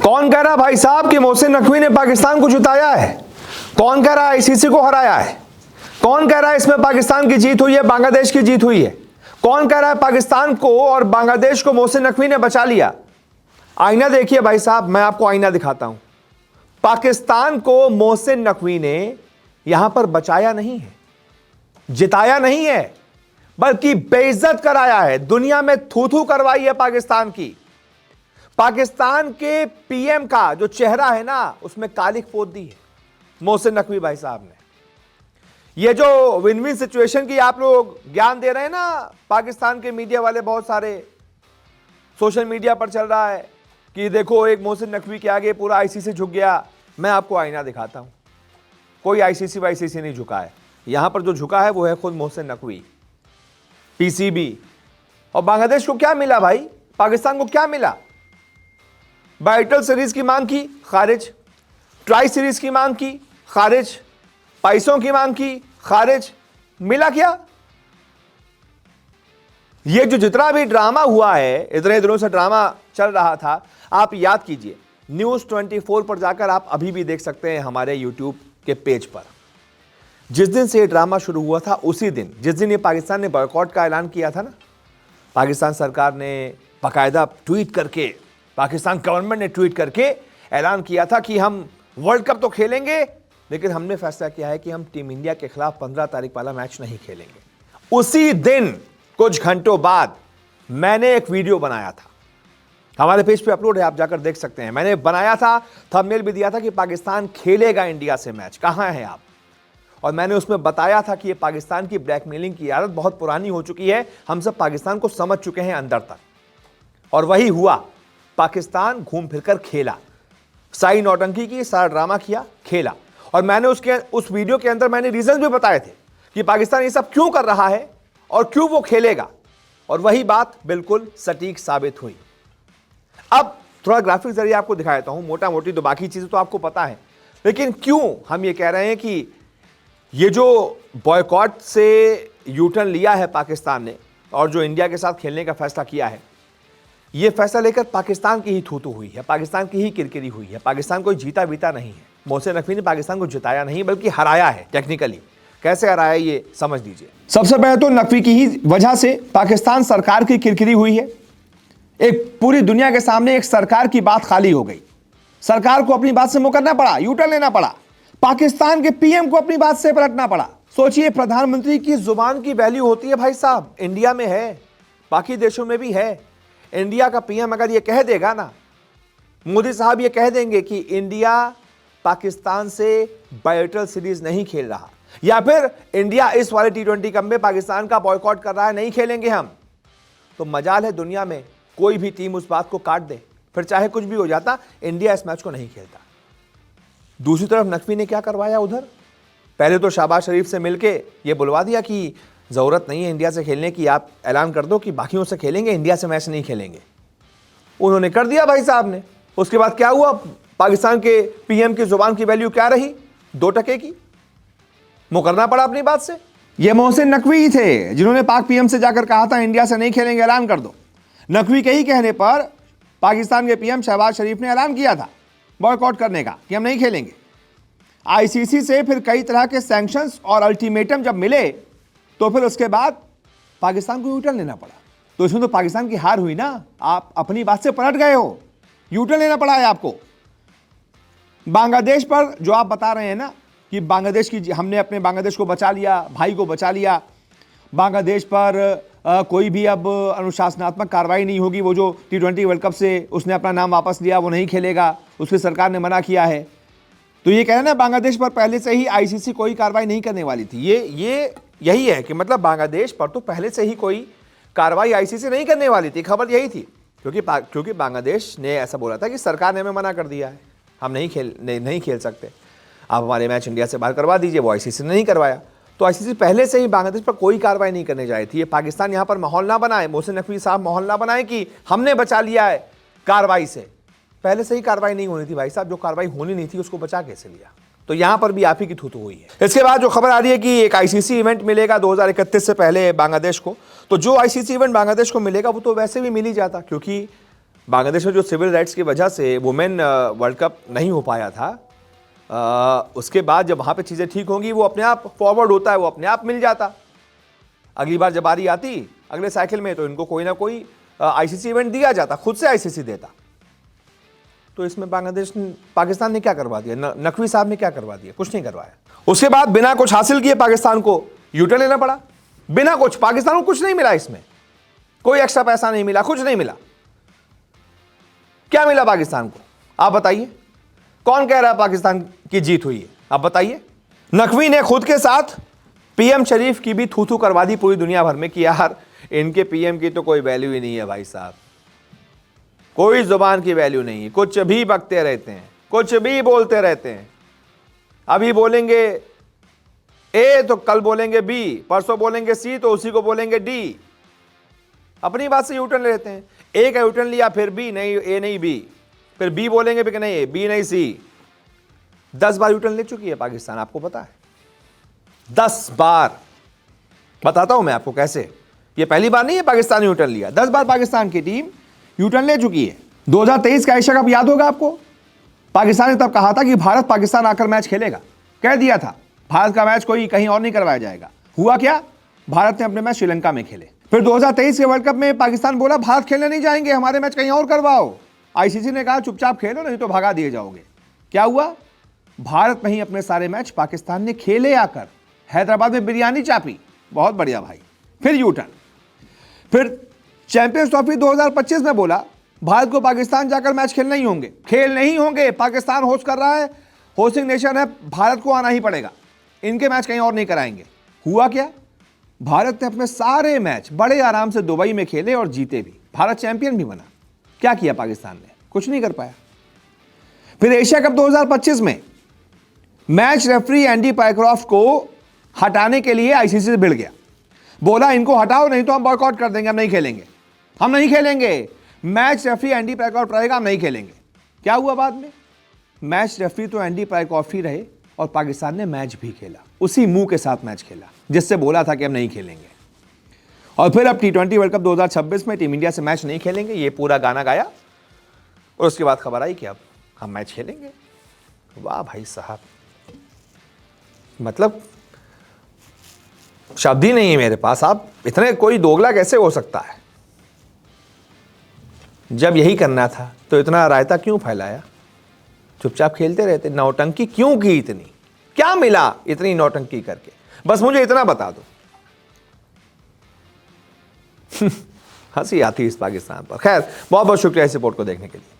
कौन कह रहा भाई साहब कि मोहसिन नकवी ने पाकिस्तान को जिताया है? कौन कह रहा है आईसीसी को हराया है? कौन कह रहा है इसमें पाकिस्तान की जीत हुई है, बांग्लादेश की जीत हुई है? कौन कह रहा है पाकिस्तान को और बांग्लादेश को मोहसिन नकवी ने बचा लिया? आईना देखिए भाई साहब, मैं आपको आईना दिखाता हूं। पाकिस्तान को मोहसिन नकवी ने यहां पर बचाया नहीं है, जिताया नहीं है, बल्कि बेइज्जत कराया है। दुनिया में थू थू करवाई है पाकिस्तान की। पाकिस्तान के पीएम का जो चेहरा है ना, उसमें कालिख पोत दी है मोहसिन नकवी भाई साहब ने। ये जो विन विन सिचुएशन की आप लोग ज्ञान दे रहे हैं ना, पाकिस्तान के मीडिया वाले बहुत सारे सोशल मीडिया पर चल रहा है कि देखो एक मोहसिन नकवी के आगे पूरा आईसीसी झुक गया। मैं आपको आईना दिखाता हूं, कोई आईसीसी वाईसीसी नहीं झुका है। यहां पर जो झुका है वो है खुद मोहसिन नकवी, पीसीबी। और बांग्लादेश को क्या मिला भाई? पाकिस्तान को क्या मिला? बाइटल सीरीज की मांग की, खारिज। ट्राई सीरीज की मांग की, खारिज। पैसों की मांग की, खारिज। मिला क्या? ये जो जितना भी ड्रामा हुआ है, इतने दिनों से ड्रामा चल रहा था, आप याद कीजिए न्यूज़ 24 पर जाकर आप अभी भी देख सकते हैं हमारे यूट्यूब के पेज पर। जिस दिन से ये ड्रामा शुरू हुआ था, उसी दिन जिस दिन ये पाकिस्तान ने बॉयकॉट का ऐलान किया था ना, पाकिस्तान सरकार ने बाकायदा ट्वीट करके, पाकिस्तान गवर्नमेंट ने ट्वीट करके ऐलान किया था कि हम वर्ल्ड कप तो खेलेंगे, लेकिन हमने फैसला किया है कि हम टीम इंडिया के खिलाफ 15 तारीख वाला मैच नहीं खेलेंगे। उसी दिन कुछ घंटों बाद मैंने एक वीडियो बनाया था, हमारे पेज पे अपलोड है, आप जाकर देख सकते हैं। मैंने बनाया था, थंबनेल भी दिया था कि पाकिस्तान खेलेगा इंडिया से मैच, कहां हैं आप? और मैंने उसमें बताया था कि ये पाकिस्तान की ब्लैकमेलिंग की आदत बहुत पुरानी हो चुकी है, हम सब पाकिस्तान को समझ चुके हैं अंदर तक। और वही हुआ, पाकिस्तान घूम फिरकर खेला, सारी नौटंकी की, सारा ड्रामा किया, खेला। और मैंने उस वीडियो के अंदर मैंने रीजन भी बताए थे कि पाकिस्तान ये सब क्यों कर रहा है और क्यों वो खेलेगा। और वही बात बिल्कुल सटीक साबित हुई। अब थोड़ा ग्राफिक जरिए आपको दिखा देता हूं, मोटा मोटी तो बाकी चीजें तो आपको पता है, लेकिन क्यों हम ये कह रहे हैं कि ये जो बॉयकॉट से यूटर्न लिया है पाकिस्तान ने और जो इंडिया के साथ खेलने का फैसला किया है, ये फैसला लेकर पाकिस्तान की ही थूथू हुई है, पाकिस्तान की ही किरकिरी हुई है। पाकिस्तान कोई जीता बीता नहीं है। मोहसिन नकवी ने पाकिस्तान को जिताया नहीं, बल्कि हराया है। टेक्निकली कैसे हराया ये समझ लीजिए। सबसे पहले तो नकवी की ही वजह से पाकिस्तान सरकार की किरकिरी हुई है। एक पूरी दुनिया के सामने एक सरकार की बात खाली हो गई, सरकार को अपनी बात से मुकरना पड़ा, यूटर्न लेना पड़ा। पाकिस्तान के पीएम को अपनी बात से पलटना पड़ा। सोचिए, प्रधानमंत्री की जुबान की वैल्यू होती है भाई साहब, इंडिया में है, बाकी देशों में भी है। इंडिया का पीएम अगर ये कह देगा ना, मोदी साहब ये कह देंगे कि इंडिया पाकिस्तान से बायलेटरल सीरीज नहीं खेल रहा, या फिर इंडिया इस वाले T20 कप में पाकिस्तान का बॉयकॉट कर रहा है, नहीं खेलेंगे हम, तो मजाल है दुनिया में कोई भी टीम उस बात को काट दे, फिर चाहे कुछ भी हो जाता, इंडिया इस मैच को नहीं खेलता। दूसरी तरफ नकवी ने क्या करवाया उधर? पहले तो शहबाज शरीफ से मिलके ये बुलवा दिया कि जरूरत नहीं है इंडिया से खेलने की, आप ऐलान कर दो कि बाकियों से खेलेंगे, इंडिया से मैच नहीं खेलेंगे। उन्होंने कर दिया भाई साहब ने। उसके बाद क्या हुआ? पाकिस्तान के पीएम की जुबान की वैल्यू क्या रही? 2 टके की, मुकरना पड़ा अपनी बात से। ये मोहसिन नकवी ही थे जिन्होंने पाक पीएम से जाकर कहा था इंडिया से नहीं खेलेंगे, ऐलान कर दो। नकवी के ही कहने पर पाकिस्तान के पीएम शहबाज शरीफ ने ऐलान किया था बॉयकॉट करने का कि हम नहीं खेलेंगे। आईसीसी से फिर कई तरह के सैंक्शंस और अल्टीमेटम जब मिले, तो फिर उसके बाद पाकिस्तान को यूटर्न लेना पड़ा। तो इसमें तो पाकिस्तान की हार हुई ना, आप अपनी बात से पलट गए हो, यूटर्न लेना पड़ा है आपको। बांग्लादेश पर जो आप बता रहे हैं ना कि बांग्लादेश की, हमने अपने बांग्लादेश को बचा लिया, भाई को बचा लिया, बांग्लादेश पर कोई भी अब अनुशासनात्मक कार्रवाई नहीं होगी, वो जो T20 वर्ल्ड कप से उसने अपना नाम वापस लिया, वो नहीं खेलेगा, उसकी सरकार ने मना किया है। तो ये कह रहे हैं ना, बांग्लादेश पर पहले से ही आईसीसी कोई कार्रवाई नहीं करने वाली थी। ये यही है कि मतलब बांग्लादेश पर तो पहले से ही कोई कार्रवाई आईसीसी नहीं करने वाली थी, खबर यही थी। क्योंकि बांग्लादेश ने ऐसा बोला था कि सरकार ने हमें मना कर दिया है, हम नहीं खेल सकते, आप हमारे मैच इंडिया से बाहर करवा दीजिए। वो आईसीसी ने नहीं करवाया, तो आईसीसी पहले से ही बांग्लादेश पर कोई कार्रवाई नहीं करने जा रही थी। ये पाकिस्तान यहाँ पर माहौल ना बनाए, मोहसिन नकवी साहब माहौल ना बनाए कि हमने बचा लिया है कार्रवाई से। पहले से ही कार्रवाई नहीं होनी थी भाई साहब, जो कार्रवाई होनी नहीं थी उसको बचा कैसे लिया? तो यहां पर भी आप ही की थूथू हुई है। इसके बाद जो खबर आ रही है कि एक आईसीसी इवेंट मिलेगा 2031 से पहले बांग्लादेश को, तो जो आईसीसी इवेंट बांग्लादेश को मिलेगा वो तो वैसे भी मिल ही जाता, क्योंकि बांग्लादेश में जो सिविल राइट्स की वजह से वुमेन वर्ल्ड कप नहीं हो पाया था, उसके बाद जब वहाँ पे चीज़ें ठीक होंगी वो अपने आप फॉरवर्ड होता है, वो अपने आप मिल जाता। अगली बार जब बारी आती अगले साइकिल में तो इनको कोई ना कोई आईसीसी इवेंट दिया जाता, खुद से आईसीसी देता। तो इसमें पाकिस्तान ने क्या करवा दिया? नकवी साहब ने क्या करवा दिया? कुछ नहीं करवाया। उसके बाद बिना कुछ हासिल किए पाकिस्तान को यूटर्न लेना पड़ा, बिना कुछ। पाकिस्तान को कुछ नहीं मिला, इसमें कोई एक्स्ट्रा पैसा नहीं मिला, कुछ नहीं मिला। क्या मिला पाकिस्तान को? आप बताइए। कौन कह रहा है पाकिस्तान की जीत हुई है? आप बताइए। नकवी ने खुद के साथ पीएम शरीफ की भी थू थू करवा दी पूरी दुनिया भर में कि यार इनके पीएम की तो कोई वैल्यू ही नहीं है भाई साहब, कोई जुबान की वैल्यू नहीं है, कुछ भी बकते रहते हैं, कुछ भी बोलते रहते हैं। अभी बोलेंगे ए तो कल बोलेंगे बी, परसों बोलेंगे सी तो उसी को बोलेंगे डी। अपनी बात से यूटर्न लेते हैं। ए का यूटर्न लिया, फिर बी नहीं, ए नहीं बी, फिर बी बोलेंगे फिर नहीं, बी नहीं सी। 10 बार यूटर्न ले चुकी है पाकिस्तान, आपको पता है? 10 बार। बताता हूं मैं आपको कैसे। ये पहली बार नहीं है पाकिस्तान ने यूटर्न लिया, 10 बार पाकिस्तान की टीम यूटर्न ले चुकी है। 2023 का एशिया कप याद होगा आपको? पाकिस्तान ने तब कहा था कि भारत पाकिस्तान आकर मैच खेलेगा, कह दिया था भारत का मैच कोई कहीं और नहीं करवाया जाएगा। हुआ क्या? भारत ने अपने मैच श्रीलंका में खेले। फिर 2023 के वर्ल्ड कप में पाकिस्तान बोला भारत खेलने नहीं जाएंगे, हमारे मैच कहीं और करवाओ। आईसीसी ने कहा चुपचाप खेलो नहीं तो भगा दिए जाओगे। क्या हुआ? भारत में ही अपने सारे मैच पाकिस्तान ने खेले आकर। हैदराबाद में बिरयानी चापी, बहुत बढ़िया भाई। फिर यूटर्न। फिर चैंपियंस ट्रॉफी 2025 में बोला भारत को पाकिस्तान जाकर मैच खेल नहीं होंगे, खेल नहीं होंगे। पाकिस्तान होस्ट कर रहा है, होस्टिंग नेशन है, भारत को आना ही पड़ेगा, इनके मैच कहीं और नहीं कराएंगे। हुआ क्या? भारत ने अपने सारे मैच बड़े आराम से दुबई में खेले और जीते भी, भारत चैंपियन भी बना। क्या किया पाकिस्तान ने? कुछ नहीं कर पाया। फिर एशिया कप 2025 में मैच रेफरी एंडी पायक्रॉफ्ट को हटाने के लिए आईसीसी से भिड़ गया, बोला इनको हटाओ नहीं तो हम बॉयकॉट कर देंगे, हम नहीं खेलेंगे, हम नहीं खेलेंगे। मैच रेफरी एंडी पायक्रॉफ्ट रहेगा, हम नहीं खेलेंगे। क्या हुआ बाद में? मैच रेफरी तो एंडी पायक्रॉफ्ट ही रहे और पाकिस्तान ने मैच भी खेला, उसी मुंह के साथ मैच खेला जिससे बोला था कि हम नहीं खेलेंगे। और फिर अब T20 वर्ल्ड कप 2026 में टीम इंडिया से मैच नहीं खेलेंगे, ये पूरा गाना गाया और उसके बाद खबर आई कि अब हम मैच खेलेंगे। वाह भाई साहब, मतलब शब्द ही नहीं है मेरे पास। आप इतने कोई दोगला कैसे हो सकता है? जब यही करना था तो इतना रायता क्यों फैलाया? चुपचाप खेलते रहते। नौटंकी क्यों की इतनी? क्या मिला इतनी नौटंकी करके? बस मुझे इतना बता दो। हंसी आती है इस पाकिस्तान पर। खैर, बहुत बहुत शुक्रिया इस रिपोर्ट को देखने के लिए।